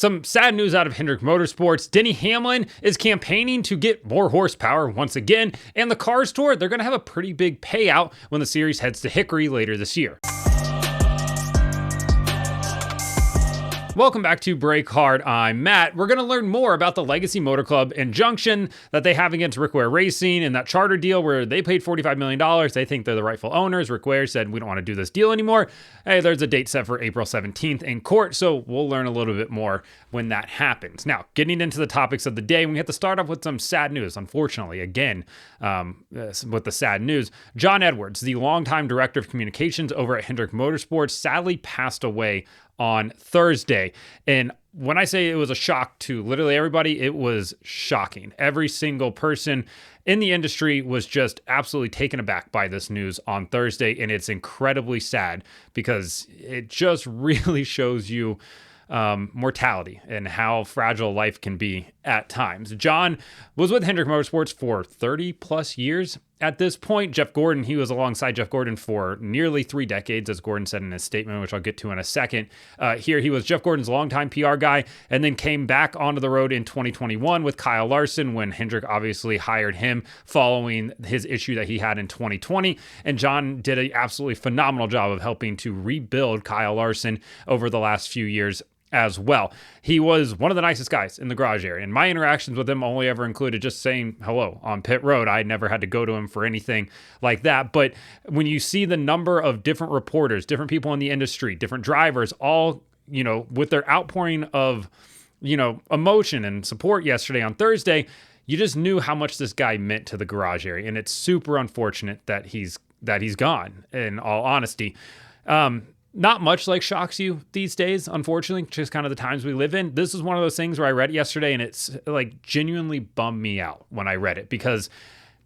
Some sad news out of Hendrick Motorsports. Denny Hamlin is campaigning to get more horsepower once again, and the Cars Tour, they're going to have a pretty big payout when the series heads to Hickory later this year. Welcome back to Break Hard. I'm Matt. We're going to learn more about the Legacy Motor Club injunction that they have against Rick Ware Racing and that charter deal where they paid $45 million. They think they're the rightful owners. Rick Ware said, we don't want to do this deal anymore. Hey, there's a date set for April 17th in court, so we'll learn a little bit more when that happens. Now, getting into the topics of the day, we have to start off with some sad news, unfortunately, again, with the sad news. John Edwards, the longtime director of communications over at Hendrick Motorsports, sadly passed away on Thursday. And when I say it was a shock to literally everybody, it was shocking. Every single person in the industry was just absolutely taken aback by this news on Thursday. And it's incredibly sad because it just really shows you mortality and how fragile life can be at times. John was with Hendrick Motorsports for 30 plus years. At this point, Jeff Gordon, he was alongside Jeff Gordon for nearly 3 decades, as Gordon said in his statement, which I'll get to in a second. Here, he was Jeff Gordon's longtime PR guy, and then came back onto the road in 2021 with Kyle Larson when Hendrick obviously hired him following his issue that he had in 2020. And John did an absolutely phenomenal job of helping to rebuild Kyle Larson over the last few years as well. He was one of the nicest guys in the garage area, and my interactions with him only ever included just saying hello on pit road. I never had to go to him for anything like that. But when you see the number of different reporters, different people in the industry, different drivers, all, with their outpouring of, emotion and support yesterday on Thursday, you just knew how much this guy meant to the garage area. And it's super unfortunate that he's gone, in all honesty. Not much shocks you these days, unfortunately, just kind of the times we live in. This is one of those things where I read it yesterday and it's genuinely bummed me out when I read it because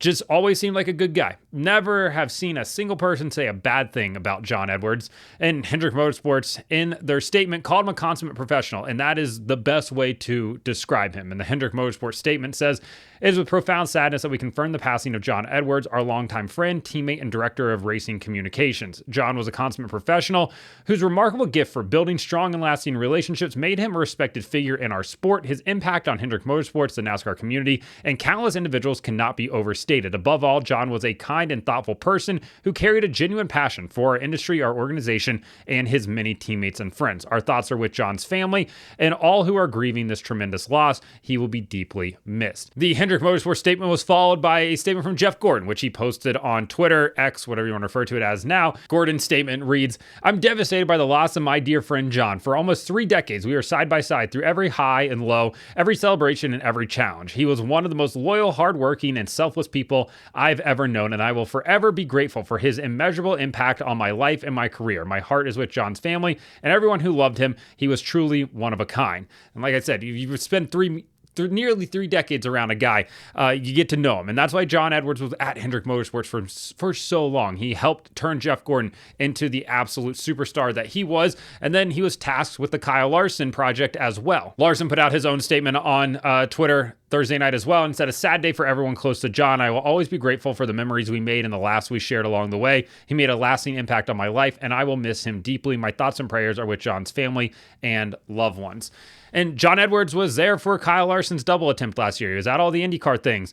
just always seemed like a good guy. Never have seen a single person say a bad thing about John Edwards. And Hendrick Motorsports, in their statement, called him a consummate professional, and that is the best way to describe him. And the Hendrick Motorsports statement says, "It is with profound sadness that we confirm the passing of John Edwards, our longtime friend, teammate, and director of racing communications. John was a consummate professional whose remarkable gift for building strong and lasting relationships made him a respected figure in our sport. His impact on Hendrick Motorsports, the NASCAR community, and countless individuals cannot be overstated. Above all, John was a kind and thoughtful person who carried a genuine passion for our industry, our organization, and his many teammates and friends. Our thoughts are with John's family and all who are grieving this tremendous loss. He will be deeply missed." The Hendrick Motorsports statement was followed by a statement from Jeff Gordon, which he posted on Twitter, X, whatever you want to refer to it as now. Gordon's statement reads, "I'm devastated by the loss of my dear friend John. For almost 3 decades, we were side by side through every high and low, every celebration and every challenge. He was one of the most loyal, hardworking, and selfless people I've ever known, and I will forever be grateful for his immeasurable impact on my life and my career. My heart is with John's family and everyone who loved him. He was truly one of a kind." And like I said, you've spent nearly 3 decades around a guy, you get to know him. And that's why John Edwards was at Hendrick Motorsports for so long. He helped turn Jeff Gordon into the absolute superstar that he was. And then he was tasked with the Kyle Larson project as well. Larson put out his own statement on Twitter Thursday night as well and said, "A sad day for everyone close to John. I will always be grateful for the memories we made and the laughs we shared along the way. He made a lasting impact on my life and I will miss him deeply. My thoughts and prayers are with John's family and loved ones." And John Edwards was there for Kyle Larson's double attempt last year. He was at all the IndyCar things.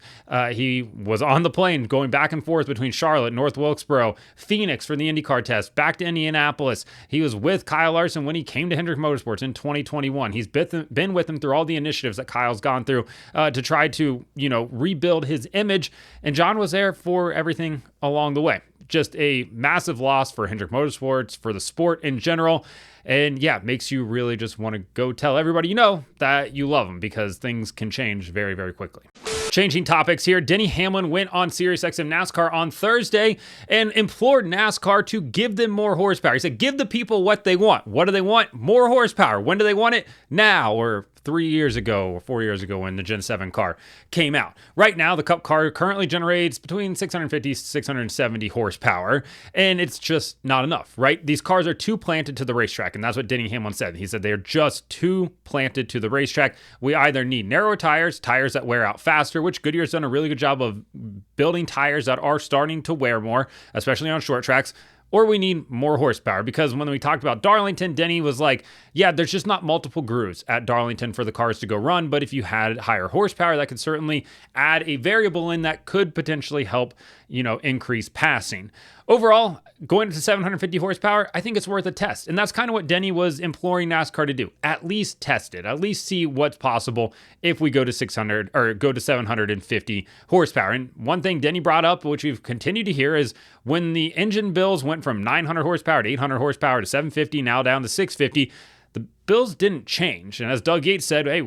He was on the plane going back and forth between Charlotte, North Wilkesboro, Phoenix for the IndyCar test, back to Indianapolis. He was with Kyle Larson when he came to Hendrick Motorsports in 2021. He's been with him through all the initiatives that Kyle's gone through to try to, rebuild his image. And John was there for everything along the way. Just a massive loss for Hendrick Motorsports, for the sport in general. And yeah, makes you really just want to go tell everybody you know that you love them because things can change very, very quickly. Changing topics here, Denny Hamlin went on SiriusXM NASCAR on Thursday and implored NASCAR to give them more horsepower. He said, give the people what they want. What do they want? More horsepower. When do they want it? Now, or 3 years ago or 4 years ago when the Gen 7 car came out. Right now, the Cup car currently generates between 650 670 horsepower, and it's just not enough, right? These cars are too planted to the racetrack, and that's what Denny Hamlin said. He said they're just too planted to the racetrack. We either need narrower tires that wear out faster, which Goodyear's done a really good job of building tires that are starting to wear more, especially on short tracks. or we need more horsepower. Because when we talked about Darlington, Denny was like, yeah, there's just not multiple grooves at Darlington for the cars to go run, but if you had higher horsepower, that could certainly add a variable in that could potentially help, increase passing. Overall, going to 750 horsepower, I think it's worth a test. And that's kind of what Denny was imploring NASCAR to do. At least test it. At least see what's possible if we go to 600 or go to 750 horsepower. And one thing Denny brought up, which we've continued to hear, is when the engine bills went from 900 horsepower to 800 horsepower to 750, now down to 650, the bills didn't change. And as Doug Yates said, hey,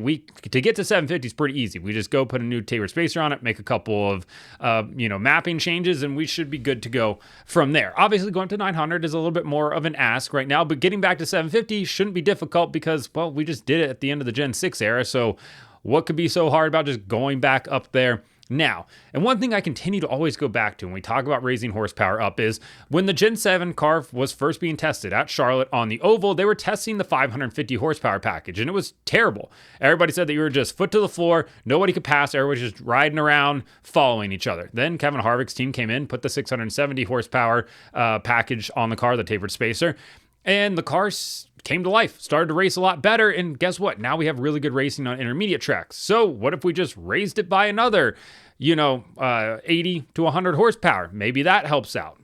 to get to 750 is pretty easy. We just go put a new tapered spacer on it, make a couple of, mapping changes, and we should be good to go from there. Obviously, going to 900 is a little bit more of an ask right now, but getting back to 750 shouldn't be difficult because, well, we just did it at the end of the Gen 6 era. So what could be so hard about just going back up there now? And one thing I continue to always go back to when we talk about raising horsepower up is when the Gen 7 car was first being tested at Charlotte on the oval, they were testing the 550 horsepower package, and it was terrible. Everybody said that you were just foot to the floor, nobody could pass, everybody was just riding around, following each other. Then Kevin Harvick's team came in, put the 670 horsepower package on the car, the tapered spacer, and the cars came to life, started to race a lot better, and guess what? Now we have really good racing on intermediate tracks. So what if we just raised it by another, 80 to 100 horsepower? Maybe that helps out.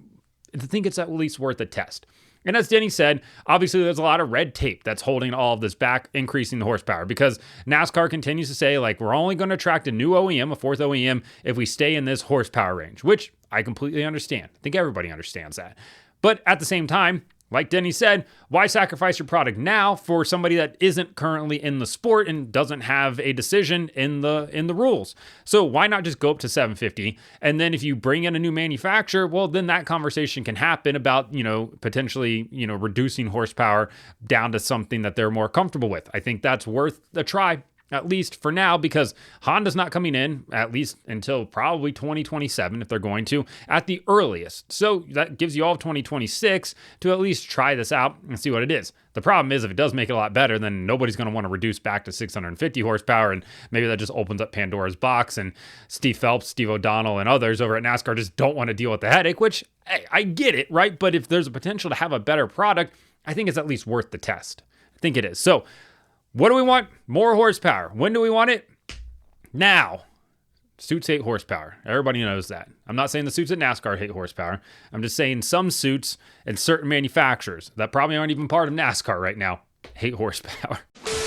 I think it's at least worth a test. And as Denny said, obviously there's a lot of red tape that's holding all of this back, increasing the horsepower, because NASCAR continues to say, we're only going to attract a new OEM, a fourth OEM, if we stay in this horsepower range, which I completely understand. I think everybody understands that. But at the same time, like Denny said, why sacrifice your product now for somebody that isn't currently in the sport and doesn't have a decision in the rules? So why not just go up to 750? And then if you bring in a new manufacturer, well, then that conversation can happen about, potentially, reducing horsepower down to something that they're more comfortable with. I think that's worth a try, at least for now, because Honda's not coming in, at least until probably 2027, if they're going to, at the earliest. So that gives you all of 2026 to at least try this out and see what it is. The problem is, if it does make it a lot better, then nobody's going to want to reduce back to 650 horsepower, and maybe that just opens up Pandora's box, and Steve Phelps, Steve O'Donnell, and others over at NASCAR just don't want to deal with the headache, which, hey, I get it, right? But if there's a potential to have a better product, I think it's at least worth the test. I think it is. So what do we want? More horsepower. When do we want it? Now. Suits hate horsepower. Everybody knows that. I'm not saying the suits at NASCAR hate horsepower. I'm just saying some suits and certain manufacturers that probably aren't even part of NASCAR right now hate horsepower.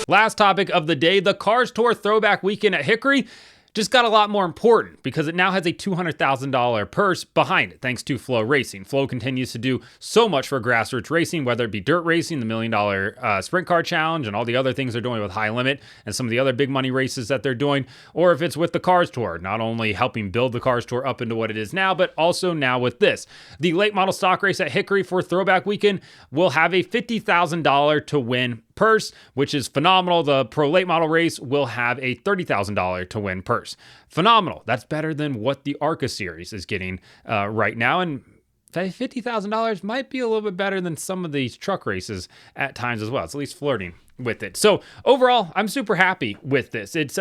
Last topic of the day, the Cars Tour Throwback Weekend at Hickory just got a lot more important because it now has a $200,000 purse behind it, thanks to Flow Racing. Flow continues to do so much for grassroots racing, whether it be dirt racing, the $1 Million Sprint Car Challenge, and all the other things they're doing with High Limit and some of the other big money races that they're doing, or if it's with the Cars Tour, not only helping build the Cars Tour up into what it is now, but also now with this. The late model stock race at Hickory for Throwback Weekend will have a $50,000 to win purse, which is phenomenal. The pro late model race will have a $30,000 to win purse. Phenomenal. That's better than what the ARCA series is getting right now. And $50,000 might be a little bit better than some of these truck races at times as well. It's at least flirting with it. So overall, I'm super happy with this. It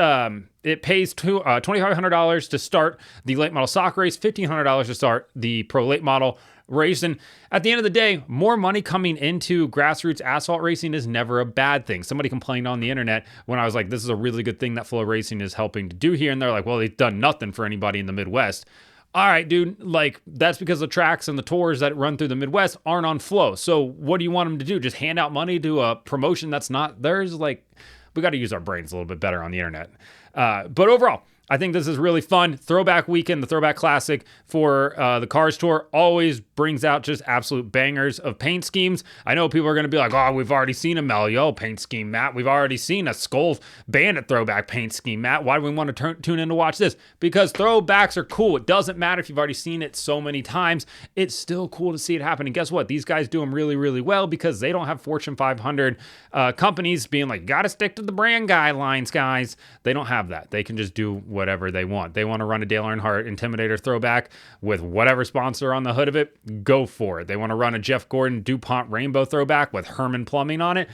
pays $2,500 to start the late model stock race, $1,500 to start the pro late model race. And at the end of the day, more money coming into grassroots asphalt racing is never a bad thing. Somebody complained on the internet when I was like, this is a really good thing that Flow Racing is helping to do here. And they're like, well, they've done nothing for anybody in the Midwest. All right, dude, that's because the tracks and the tours that run through the Midwest aren't on Flow. So what do you want them to do? Just hand out money to a promotion that's not theirs? We got to use our brains a little bit better on the internet. But overall, I think this is really fun. Throwback Weekend, the Throwback Classic for the Cars Tour always brings out just absolute bangers of paint schemes. I know people are going to be like, oh, we've already seen a Melio paint scheme, Matt. We've already seen a Skull Bandit throwback paint scheme, Matt. Why do we want to tune in to watch this? Because throwbacks are cool. It doesn't matter if you've already seen it so many times. It's still cool to see it happen. And guess what? These guys do them really, really well because they don't have Fortune 500 companies being like, got to stick to the brand guidelines, guys. They don't have that. They can just do whatever they want. They want to run a Dale Earnhardt Intimidator throwback with whatever sponsor on the hood of it, go for it. They want to run a Jeff Gordon DuPont Rainbow throwback with Herman Plumbing on it.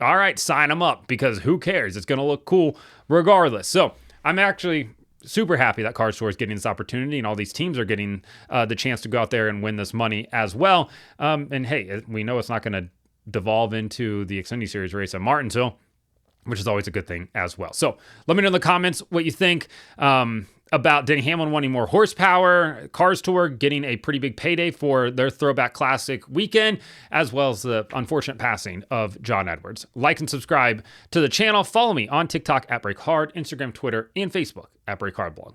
All right, sign them up because who cares? It's going to look cool regardless. So I'm actually super happy that Cars Tour is getting this opportunity and all these teams are getting the chance to go out there and win this money as well. And hey, we know it's not going to devolve into the Xfinity Series race at Martinsville, which is always a good thing as well. So let me know in the comments what you think about Denny Hamlin wanting more horsepower, Cars Tour getting a pretty big payday for their Throwback Classic weekend, as well as the unfortunate passing of John Edwards. Like and subscribe to the channel. Follow me on TikTok at Break Hard, Instagram, Twitter, and Facebook at Break Hard Blog.